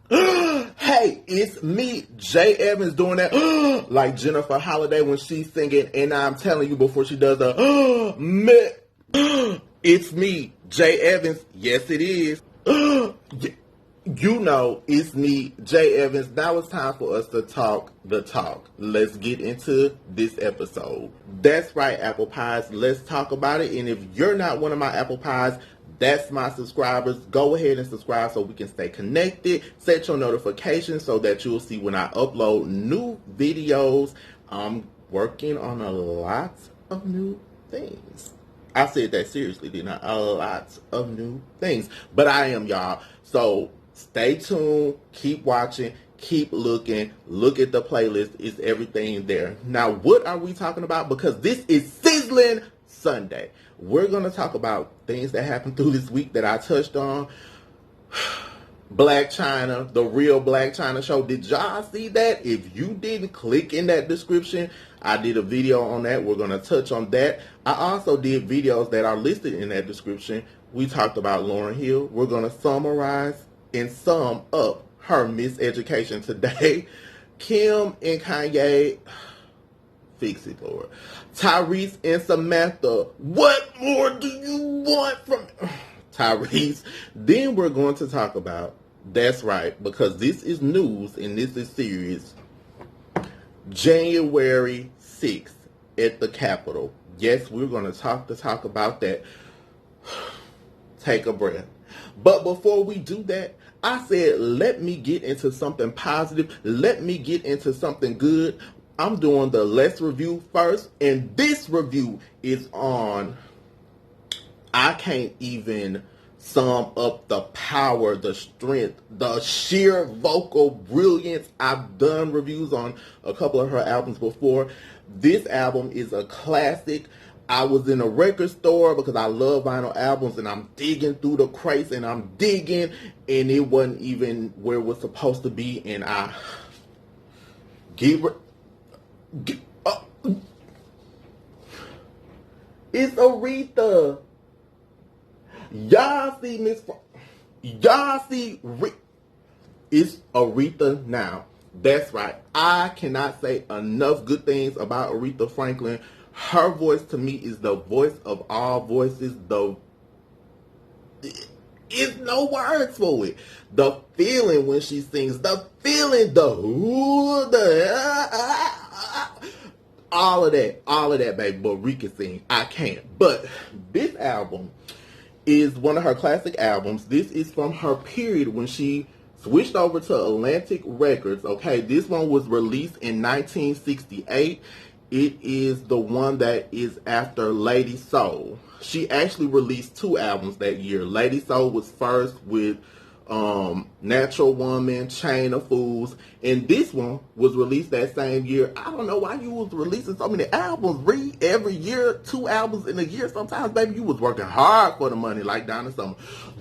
Hey, it's me, J.Evans, doing that like Jennifer Holiday when she's singing, and I'm telling you before she does the it's me, J.Evans. Yes, it is. You know, it's me, J.Evans. Now it's time for us to talk the talk. Let's get into this episode. That's right, Apple Pies. Let's talk about it. And if you're not one of my Apple Pies, that's my subscribers. Go ahead and subscribe so we can stay connected. Set your notifications so that you'll see when I upload new videos. I'm working on a lot of new things. I said that seriously, didn't I? A lot of new things. But I am, y'all. So stay tuned. Keep watching. Keep looking. Look at the playlist. It's everything there. Now, what are we talking about? Because this is Sizzling Sunday. We're going to talk about things that happened through this week that I touched on. Blac Chyna, the real Blac Chyna show. Did y'all see that? If you didn't, click in that description. I did a video on that. We're going to touch on that. I also did videos that are listed in that description. We talked about Lauryn Hill. We're going to summarize and sum up her miseducation today. Kim and Kanye... Fix it, Lord. Tyrese and Samantha. What more do you want from Tyrese? Then we're going to talk about, that's right, because this is news and this is serious, January 6th at the Capitol. Yes, we're going to talk about that. Take a breath. But before we do that, I said, let me get into something positive. Let me get into something good. I'm doing the Let's Review first, and this review is on, I can't even sum up the power, the strength, the sheer vocal brilliance. I've done reviews on a couple of her albums before. This album is a classic. I was in a record store because I love vinyl albums, and I'm digging through the crates, and I'm digging, and it wasn't even where it was supposed to be, and I it's Aretha. Y'all see it's Aretha now. That's right. I cannot say enough good things about Aretha Franklin. Her voice to me is the voice of all voices. It's no words for it. The feeling when she sings, the feeling, all of that, baby. But Ree can sing. I can't. But this album is one of her classic albums. This is from her period when she switched over to Atlantic Records. Okay, this one was released in 1968. It is the one that is after Lady Soul. She actually released 2 albums that year. Lady Soul was first with Natural Woman, Chain of Fools, and this one was released that same year. I don't know why you was releasing so many albums, Reed, every year, 2 albums in a year. Sometimes, baby, you was working hard for the money like Donna Summer.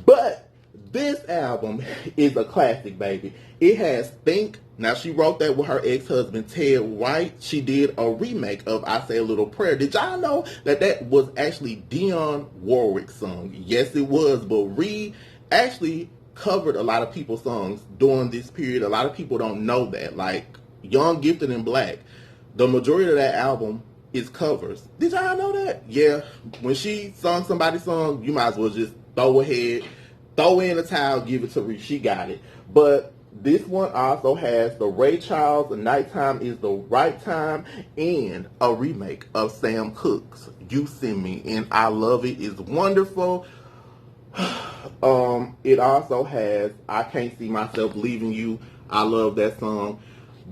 But this album is a classic, baby. It has Think. Now, she wrote that with her ex-husband, Ted White. She did a remake of I Say a Little Prayer. Did y'all know that that was actually Dionne Warwick's song? Yes, it was. But Reed actually covered a lot of people's songs during this period. A lot of people don't know that. Like Young, Gifted, and Black. The majority of that album is covers. Did y'all know that? Yeah. When she sung somebody's song, you might as well just throw in a towel, give it to Reed. She got it. But this one also has the Ray Charles, The Nighttime is the Right Time, and a remake of Sam Cooke's You Send Me, and I love it. It's wonderful. It also has I Can't See Myself Leaving You. I love that song.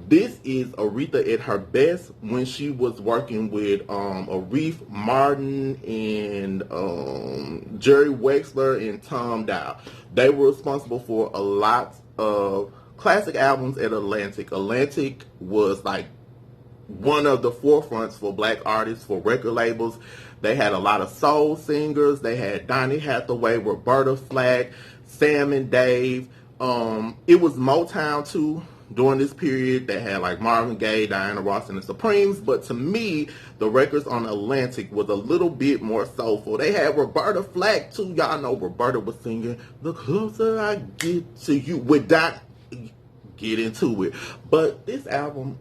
This is Aretha at her best when she was working with Aretha Martin and Jerry Wexler and Tom Dowd. They were responsible for a lot of classic albums at Atlantic. Atlantic was like one of the forefronts for black artists, for record labels. They had a lot of soul singers. They had Donny Hathaway, Roberta Flack, Sam and Dave. It was Motown too. during this period that had like Marvin Gaye, Diana Ross, and the Supremes. But to me, the records on Atlantic was a little bit more soulful. They had Roberta Flack too. Y'all know Roberta was singing "The Closer I Get to You" without get into it. But this album,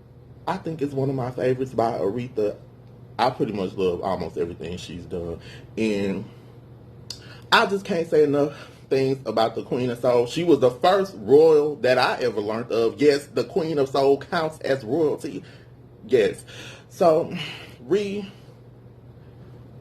I think, is one of my favorites by Aretha. I pretty much love almost everything she's done, and I just can't say enough things about the Queen of Soul. She was the first royal that I ever learned of. Yes, the Queen of Soul counts as royalty. Yes. So,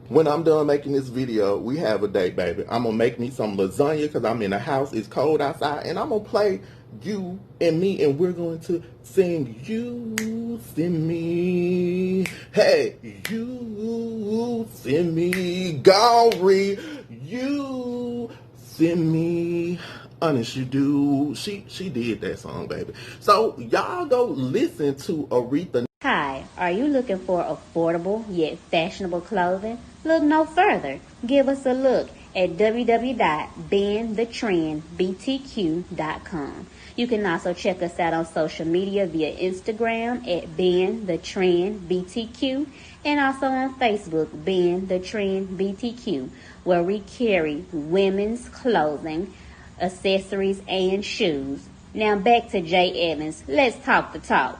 when I'm done making this video, we have a date, baby. I'm going to make me some lasagna because I'm in the house. It's cold outside. And I'm going to play You and Me. And we're going to sing You Send Me. Hey, You Send Me. Gary, You Send Me. Honest, you do. She did that song, baby. So, y'all go listen to Aretha. Hi, are you looking for affordable yet fashionable clothing? Look no further. Give us a look at www.bendthetrendbtq.com. You can also check us out on social media via Instagram at bendthetrendbtq and also on Facebook, Bend the Trend BTQ, where we carry women's clothing, accessories, and shoes. Now back to J.Evans. Let's talk the talk.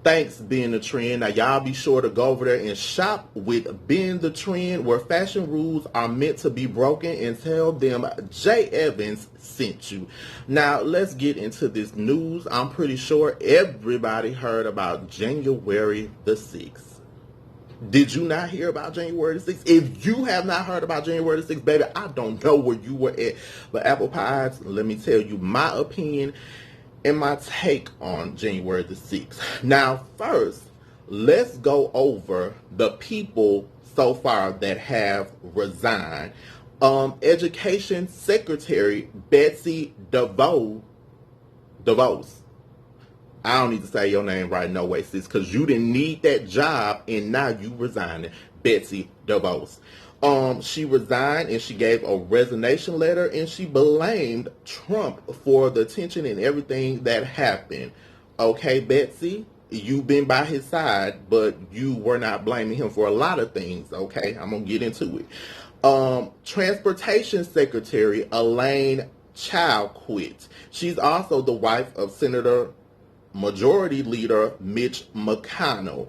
Thanks, Bend the Trend. Now, y'all be sure to go over there and shop with Bend the Trend, where fashion rules are meant to be broken, and tell them J.Evans sent you. Now, let's get into this news. I'm pretty sure everybody heard about January the 6th. Did you not hear about January the 6th? If you have not heard about January the 6th, baby, I don't know where you were at. But apple pies, let me tell you my opinion and my take on January the 6th. Now, first, let's go over the people so far that have resigned. Education Secretary Betsy DeVos. I don't need to say your name right, no way, sis, because you didn't need that job and now you resigning. Betsy DeVos. She resigned and she gave a resignation letter and she blamed Trump for the tension and everything that happened. Okay, Betsy, you've been by his side, but you were not blaming him for a lot of things. Okay, I'm going to get into it. Transportation Secretary Elaine Chao quit. She's also the wife of Senator Majority Leader Mitch McConnell.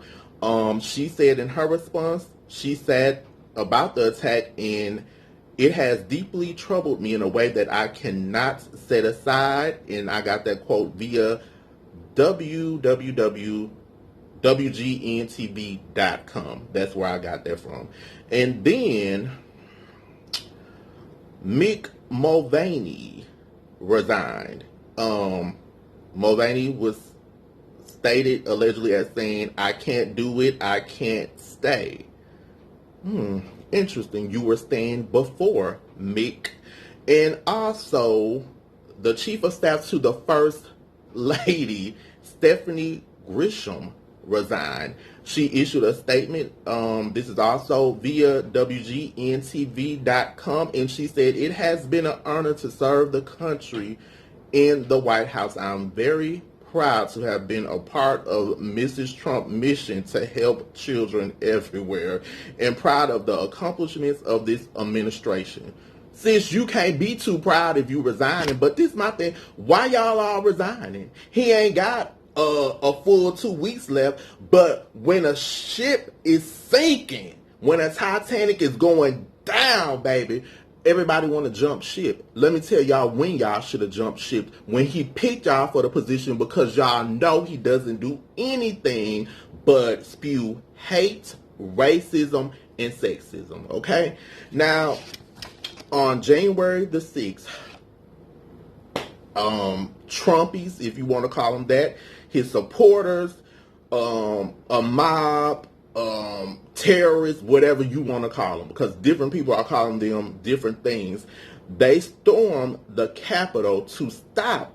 She said in her response, she said about the attack, and it has deeply troubled me in a way that I cannot set aside. And I got that quote via www.wgntv.com. That's where I got that from. And then Mick Mulvaney resigned. Mulvaney was stated allegedly as saying, "I can't do it, I can't stay." Interesting. You were staying before Mick. And also, the chief of staff to the first lady, Stephanie Grisham, resigned. She issued a statement. This is also via WGNTV.com, and she said, "It has been an honor to serve the country in the White House. I'm very proud to have been a part of Mrs. Trump's mission to help children everywhere, and proud of the accomplishments of this administration." Sis, you can't be too proud if you resigning, but this is my thing. Why y'all all resigning? He ain't got a full 2 weeks left, but when a ship is sinking, when a Titanic is going down, baby, everybody want to jump ship. Let me tell y'all when y'all should have jumped ship. When he picked y'all for the position, because y'all know he doesn't do anything but spew hate, racism, and sexism. Okay? Now, on January the 6th, Trumpies, if you want to call them that, his supporters, a mob, terrorists, whatever you want to call them, because different people are calling them different things. They stormed the Capitol to stop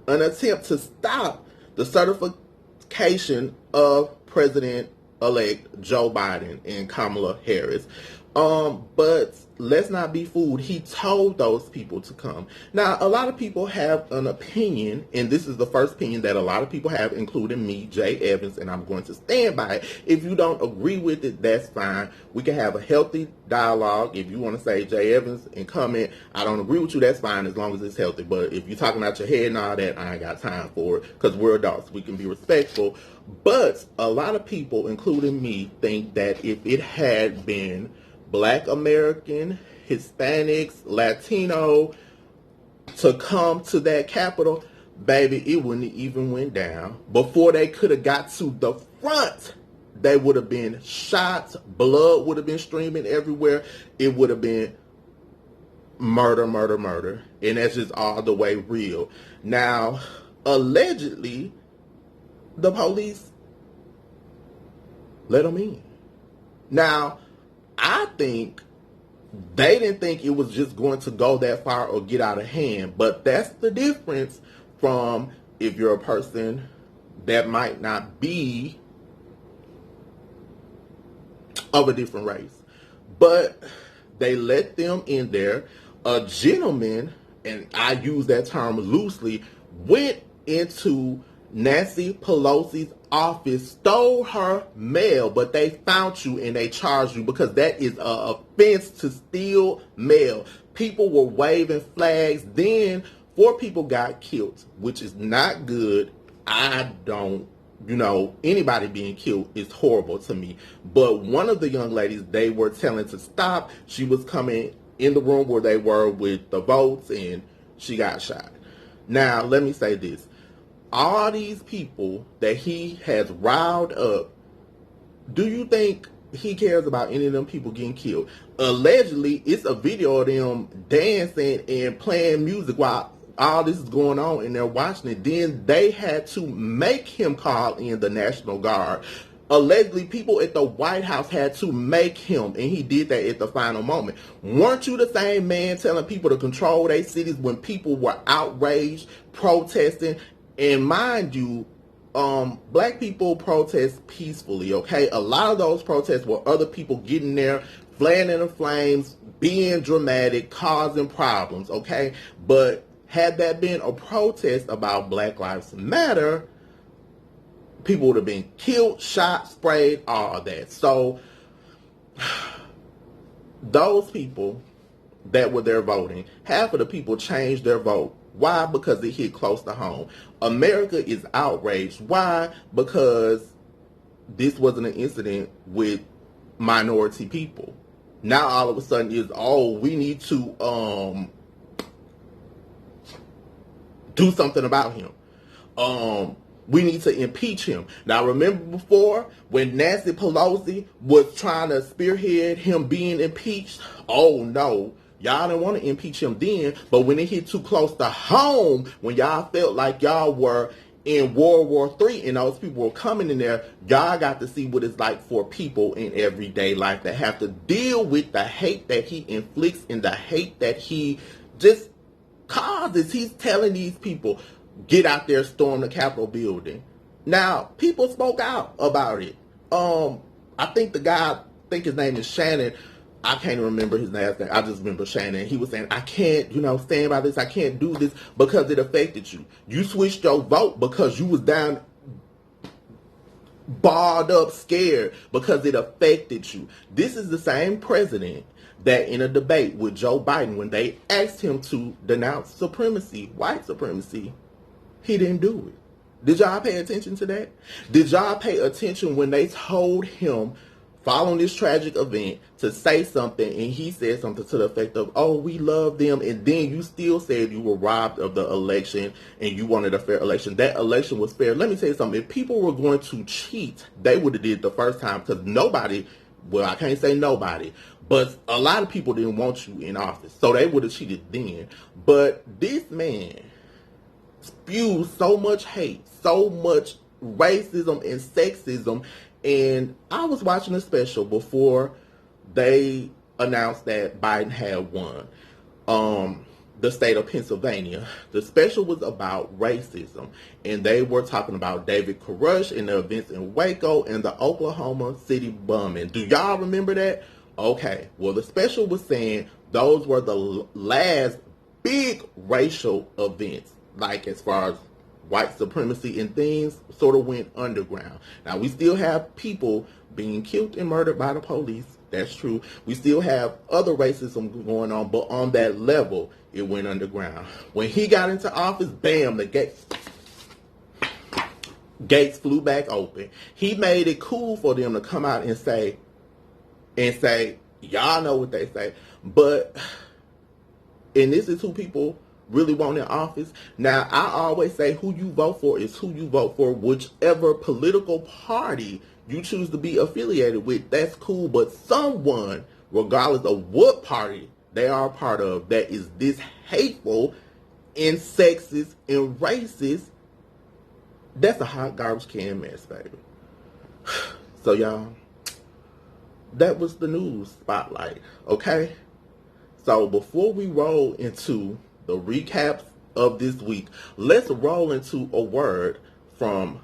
an attempt to stop the certification of President-elect Joe Biden and Kamala Harris. But let's not be fooled. He told those people to come. Now, a lot of people have an opinion, and this is the first opinion that a lot of people have, including me, J.Evans, and I'm going to stand by it. If you don't agree with it, that's fine. We can have a healthy dialogue. If you want to say J.Evans and comment, I don't agree with you, that's fine, as long as it's healthy. But if you're talking out your head and all that, I ain't got time for it, because we're adults. We can be respectful. But a lot of people, including me, think that if it had been Black American, Hispanics, Latino to come to that Capitol, baby, it wouldn't even went down. Before they could have got to the front, they would have been shot, blood would have been streaming everywhere. It would have been murder, murder, murder. And that's just all the way real. Now, allegedly, the police let them in. Now, I think they didn't think it was just going to go that far or get out of hand. But that's the difference from if you're a person that might not be of a different race. But they let them in there. A gentleman, and I use that term loosely, went into Nancy Pelosi's office, stole her mail, but they found you and they charged you because that is an offense to steal mail. People were waving flags. Then 4 people got killed, which is not good. I don't, anybody being killed is horrible to me. But one of the young ladies they were telling to stop, she was coming in the room where they were with the votes and she got shot. Now, let me say this. All these people that he has riled up, do you think he cares about any of them people getting killed? Allegedly, it's a video of them dancing and playing music while all this is going on and they're watching it. Then they had to make him call in the National Guard. Allegedly, people at the White House had to make him, and he did that at the final moment. Weren't you the same man telling people to control their cities when people were outraged, protesting? And mind you, Black people protest peacefully, okay? A lot of those protests were other people getting there, flaring in the flames, being dramatic, causing problems, okay? But had that been a protest about Black Lives Matter, people would have been killed, shot, sprayed, all of that. So, those people that were there voting, half of the people changed their vote. Why? Because it hit close to home. America is outraged. Why? Because this wasn't an incident with minority people. Now all of a sudden is, we need to do something about him. We need to impeach him. Now remember before when Nancy Pelosi was trying to spearhead him being impeached? Oh no. Y'all didn't want to impeach him then, but when it hit too close to home, when y'all felt like y'all were in World War III and those people were coming in there, y'all got to see what it's like for people in everyday life that have to deal with the hate that he inflicts and the hate that he just causes. He's telling these people, get out there, storm the Capitol building. Now, people spoke out about it. I think the guy, his name is Shannon. I can't remember his last name. I just remember Shannon. He was saying, I can't, stand by this. I can't do this because it affected you. You switched your vote because you was down, barred up, scared because it affected you. This is the same president that in a debate with Joe Biden, when they asked him to denounce supremacy, white supremacy, he didn't do it. Did y'all pay attention to that? Did y'all pay attention when they told him, following this tragic event, to say something, and he said something to the effect of, we love them, and then you still said you were robbed of the election and you wanted a fair election. That election was fair. Let me tell you something. If people were going to cheat, they would have did it the first time, because nobody, I can't say nobody, but a lot of people didn't want you in office, so they would have cheated then. But this man spews so much hate, so much racism and sexism. And I was watching a special before they announced that Biden had won the state of Pennsylvania. The special was about racism, and they were talking about David Koresh and the events in Waco and the Oklahoma City bombing. Do y'all remember that? Okay, well, the special was saying those were the last big racial events, like as far as white supremacy and things sort of went underground. Now, we still have people being killed and murdered by the police. That's true. We still have other racism going on, but on that level, it went underground. When he got into office, bam, the gates flew back open. He made it cool for them to come out and say, y'all know what they say. But, and this is who people really want in office. Now, I always say who you vote for is who you vote for, whichever political party you choose to be affiliated with. That's cool. But someone, regardless of what party they are a part of, that is this hateful and sexist and racist, that's a hot garbage can mess, baby. So, y'all, that was the news spotlight, okay? So before we roll into the recaps of this week, let's roll into a word from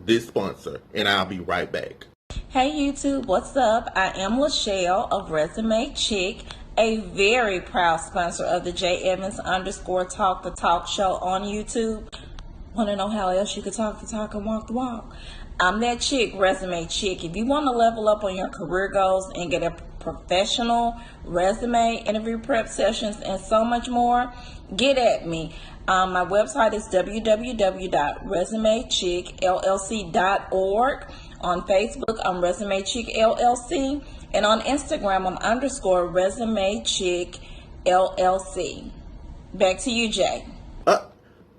this sponsor, and I'll be right back. Hey YouTube, what's up? I am Lachelle of Resume Chick, a very proud sponsor of the J.Evans _ Talk the Talk show on YouTube. Want to know how else you could talk the talk and walk the walk? I'm that chick, Resume Chick. If you want to level up on your career goals and get a professional resume, interview prep sessions, and so much more, get at me. My website is www.resumechickllc.org. On Facebook, I'm Resume Chick LLC. And on Instagram, I'm _ Resume Chick LLC. Back to you, Jay.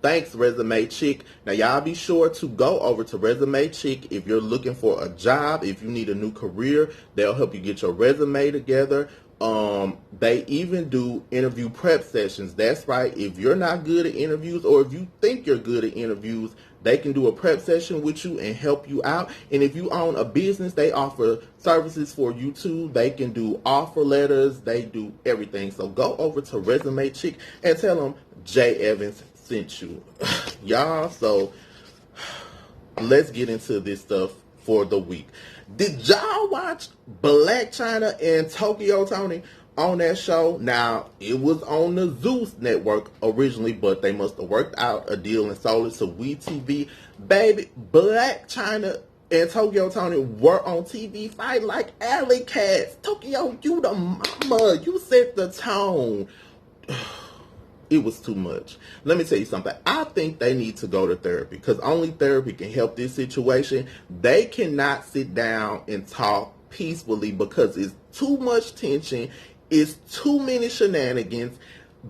Thanks, Resume Chick. Now, y'all be sure to go over to Resume Chick if you're looking for a job, if you need a new career. They'll help you get your resume together. They even do interview prep sessions. That's right. If you're not good at interviews, or if you think you're good at interviews, they can do a prep session with you and help you out. And if you own a business, they offer services for you too. They can do offer letters. They do everything. So go over to Resume Chick and tell them J.Evans sent you. Y'all, so let's get into this stuff for the week. Did y'all watch Blac, Chyna, and Toni on that show? Now, it was on the Zeus network originally, but they must have worked out a deal and sold it to WeTV. Baby, Blac, Chyna, and Toni were on TV fighting like alley cats. Tokyo, you the mama. You set the tone. It was too much. Let me tell you something. I think they need to go to therapy, because only therapy can help this situation. They cannot sit down and talk peacefully because it's too much tension. It's too many shenanigans,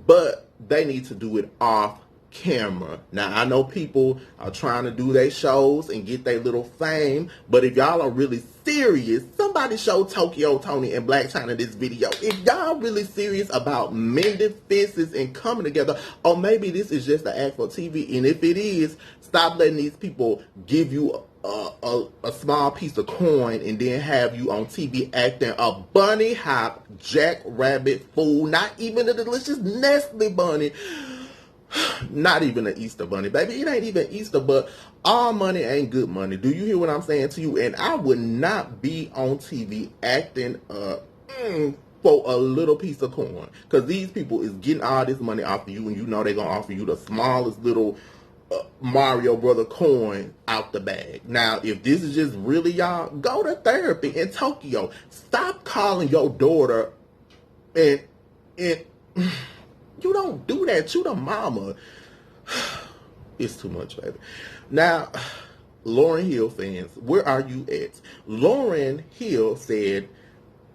but they need to do it off camera. Now, I know people are trying to do their shows and get their little fame, but if y'all are really serious, somebody show Toni and Blac Chyna this video. If y'all really serious about mending fences and coming together, or maybe this is just an act for TV, and if it is, stop letting these people give you a small piece of coin and then have you on TV acting a bunny hop, jackrabbit fool, not even a delicious Nestle bunny. Not even an Easter bunny, baby. It ain't even Easter, but all money ain't good money. Do you hear what I'm saying to you? And I would not be on TV acting for a little piece of corn, because these people is getting all this money off of you, and you know they're going to offer you the smallest little Mario Brother coin out the bag. Now, if this is just really y'all, go to therapy in Tokyo. Stop calling your daughter and you don't do that. You the mama. It's too much, baby. Now, Lauryn Hill fans, where are you at? Lauryn Hill said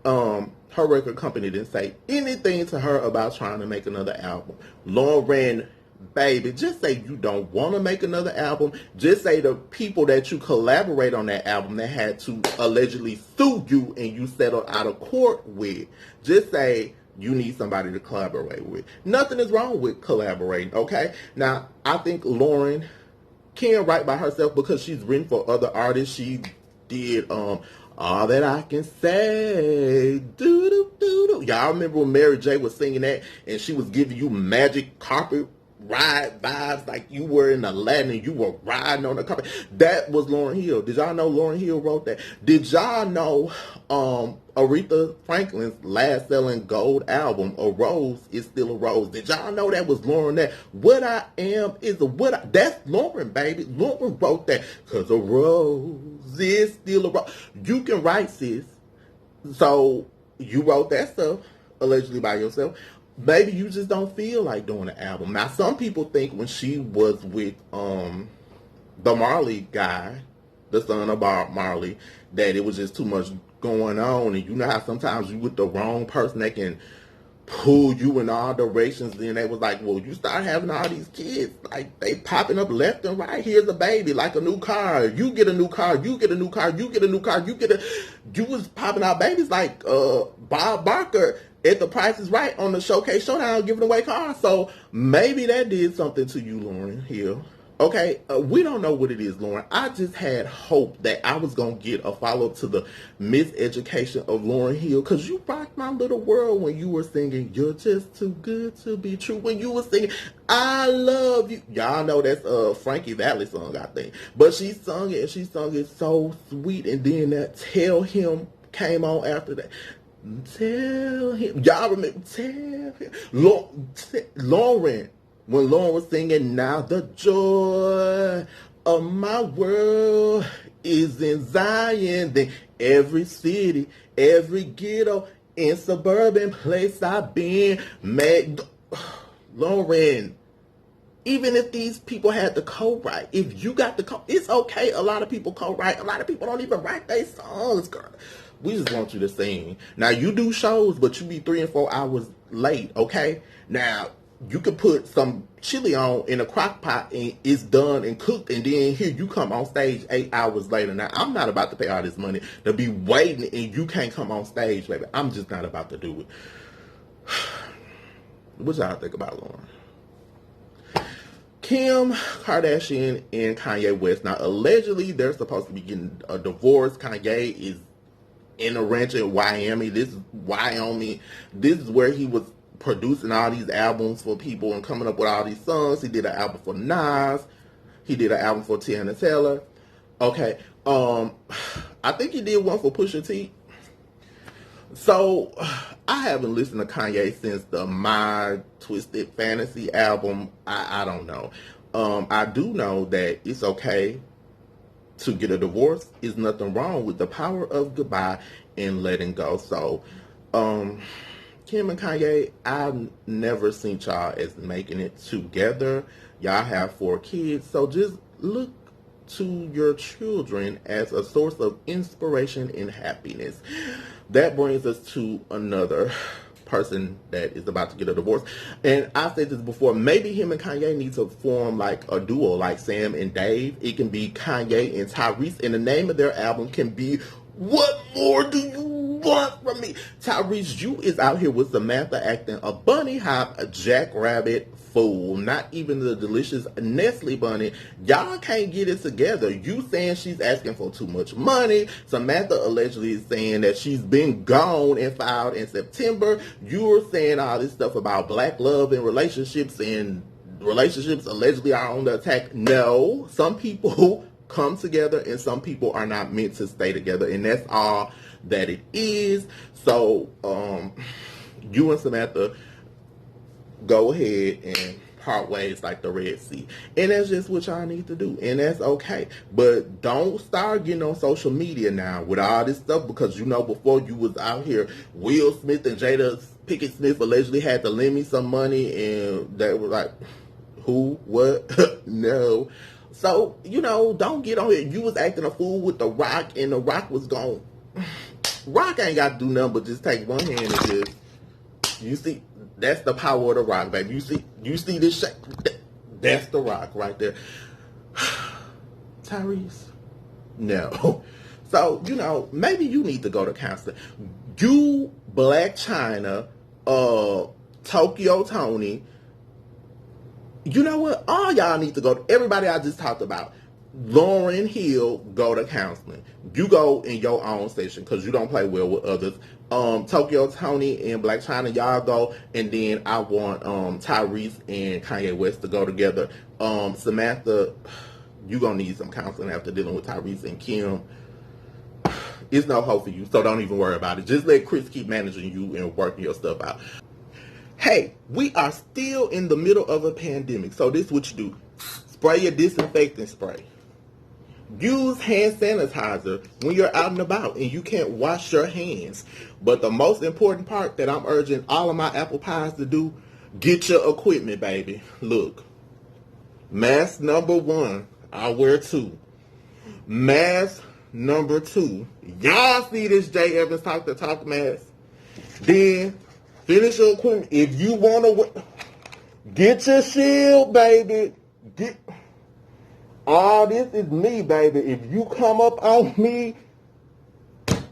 her record company didn't say anything to her about trying to make another album. Lauryn, baby, just say you don't want to make another album. Just say the people that you collaborate on that album that had to allegedly sue you and you settled out of court with, just say you need somebody to collaborate with. Nothing is wrong with collaborating, okay? Now, I think Lauryn can write by herself because she's written for other artists. She did All That I Can Say. Doo-doo-doo-doo. Y'all remember when Mary J was singing that and she was giving you magic carpet ride vibes like you were in Aladdin and you were riding on the carpet. That was Lauryn Hill. Did y'all know Lauryn Hill wrote that? Did y'all know Aretha Franklin's last selling gold album, A Rose Is Still a Rose? Did y'all know that was Lauryn? That What I Am is a What I... That's Lauryn, baby. Lauryn wrote that. Cause a rose is still a rose. You can write, sis. So you wrote that stuff allegedly by yourself. Maybe you just don't feel like doing an album. Now, some people think when she was with the Marley guy, the son of Bob Marley, that it was just too much going on. And you know how sometimes you with the wrong person, they can pull you in all directions. Then they was like, well, you start having all these kids. Like, they popping up left and right. Here's a baby, like a new car. You get a new car. You get a new car. You get a new car. You was popping out babies like Bob Barker at The Price is Right on the Showcase Showdown giving away cars. So maybe that did something to you, Lauryn Hill. Okay, we don't know what it is, Lauryn. I just had hope that I was going to get a follow-up to the miseducation of Lauryn Hill, because you rocked my little world when you were singing, You're Just Too Good to Be True. When you were singing, I Love You. Y'all know that's a Frankie Valli song, I think. But she sung it, and she sung it so sweet. And then that Tell Him came on after that. Tell him. Y'all remember? Tell him. Lauryn. When Lauryn was singing, now the joy of my world is in Zion. Then every city, every ghetto, in suburban place I've been. Lauryn, even if these people had the co-write, if you got the it's okay. A lot of people co-write. A lot of people don't even write their songs, girl. We just want you to sing. Now, you do shows, but you be 3 and 4 hours late, okay? Now, you could put some chili on in a crock pot and it's done and cooked, and then here you come on stage 8 hours later. Now, I'm not about to pay all this money to be waiting and you can't come on stage, baby. I'm just not about to do it. What y'all think about Lauryn? Kim Kardashian and Kanye West. Now, allegedly, they're supposed to be getting a divorce. Kanye is in a ranch in Wyoming. This is Wyoming. This is where he was producing all these albums for people and coming up with all these songs. He did an album for Nas. He did an album for Tiana Taylor. Okay. I think he did one for Pusha T. So, I haven't listened to Kanye since the My Twisted Fantasy album. I don't know. I do know that it's okay to get a divorce. Is nothing wrong with the power of goodbye and letting go. So, Kim and Kanye, I've never seen y'all as making it together. Y'all have 4 kids, so just look to your children as a source of inspiration and happiness. That brings us to another person that is about to get a divorce. And I said this before, maybe him and Kanye need to form like a duo, like Sam and Dave. It can be Kanye and Tyrese, and the name of their album can be What More Do You Want From Me? Tyrese, you is out here with Samantha acting a bunny hop, a jackrabbit fool. Not even the delicious Nestle bunny. Y'all can't get it together. You saying she's asking for too much money. Samantha allegedly is saying that she's been gone and filed in September. You're saying all this stuff about black love and relationships, and relationships allegedly are on the attack. No, some people come together and some people are not meant to stay together, and that's all that it is. So you and Samantha go ahead and part ways like the Red Sea, and that's just what y'all need to do, and that's okay. But don't start getting on social media now with all this stuff, because you know before you was out here, Will Smith and Jada Pinkett Smith allegedly had to lend me some money, and they were like, who, what? No. So, you know, don't get on here. You was acting a fool with The Rock, and The Rock was gone. Rock ain't got to do nothing but just take one hand and just, you see, that's the power of The Rock, baby. You see this shit? That's The Rock right there. Tyrese? No. So, you know, maybe you need to go to counseling. You, Blac Chyna, Tokyo Toni, you know what? All y'all need to go. Everybody I just talked about. Lauryn Hill, go to counseling. You go in your own session because you don't play well with others. Tokyo, Toni, and Blac Chyna, y'all go. And then I want Tyrese and Kanye West to go together. Samantha, you gonna need some counseling after dealing with Tyrese and Kim. It's no hope for you, so don't even worry about it. Just let Chris keep managing you and working your stuff out. Hey, we are still in the middle of a pandemic, so this is what you do. Spray your disinfectant spray. Use hand sanitizer when you're out and about and you can't wash your hands. But the most important part that I'm urging all of my apple pies to do, get your equipment, baby. Look, mask number 1, I wear 2. Mask number 2, y'all see this J.Evans Talk the Talk mask? Then finish your equipment. If you want to, get your shield, baby. All this is me, baby. If you come up on me,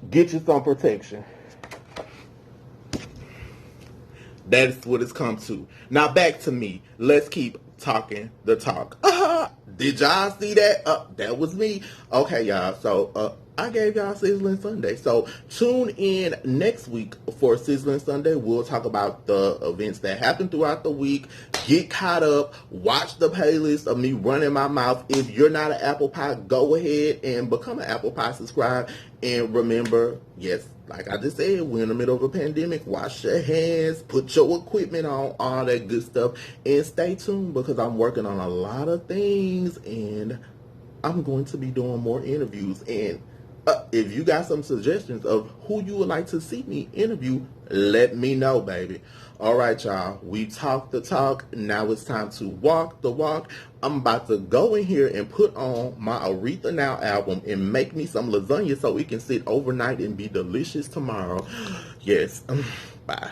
get you some protection. That's what it's come to. Now back to me. Let's keep talking the talk. Did y'all see that? That was me. Okay, y'all. So I gave y'all Sizzling Sunday. So tune in next week for Sizzling Sunday. We'll talk about the events that happened throughout the week. Get caught up. Watch the playlist of me running my mouth. If you're not an apple pie, go ahead and become an apple pie subscribe. And remember, yes, like I just said, we're in the middle of a pandemic. Wash your hands, put your equipment on, all that good stuff. And stay tuned because I'm working on a lot of things and I'm going to be doing more interviews. And if you got some suggestions of who you would like to see me interview, let me know, baby. All right, y'all. We talked the talk. Now it's time to walk the walk. I'm about to go in here and put on my Aretha Now album and make me some lasagna so it can sit overnight and be delicious tomorrow. Yes. Bye.